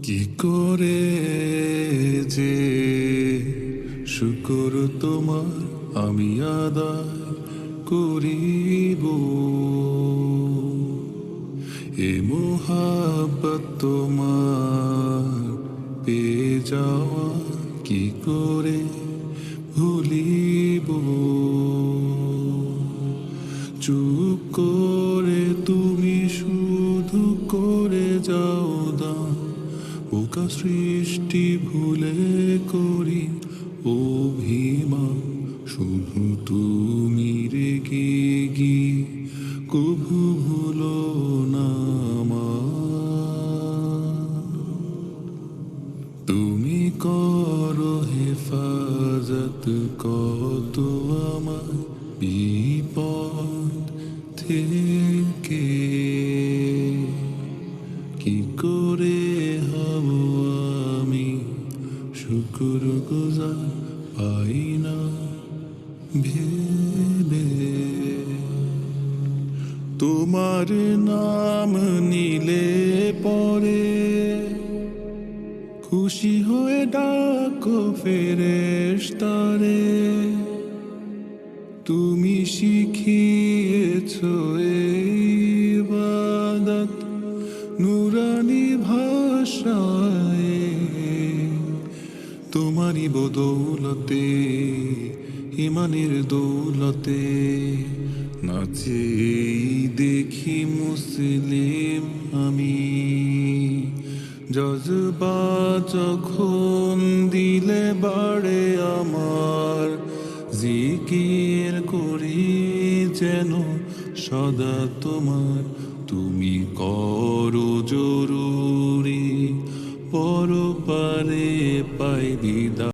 কি করে যে শুকর তোমার আমি আদায় করিব, এ মোহাব্বত তোমার পেয়ে যাওয়া কি করে ভুলিব। চুপ করে তুমি শুধু করে যাও দান, বোকা সৃষ্টি ভুলে করি অভিমান। শুধু তুমি রেগে গিয়ে কভু ভুলো না আমার। তুমি করো হেফাজত কত আমার বিপদ থেকে। কি করে হব আমি শুকর গুজার পাই না ভেবে। তোমার নাম নিলে পরে খুশি হয়ে ডাকো ফেরেশতারে। তুমি শিখিয়েছ ইবাদত নুরানি ভাষায়। তোমারই বদৌলতে ইমানের দৌলতে নাচেই দেখি মুসলিম আমি। জজবা যখন দিলে বাড়ে আমার, জিকির করি যেন সদা তোমার। তুমি করো জরুরি পরপারে পাই দিদা।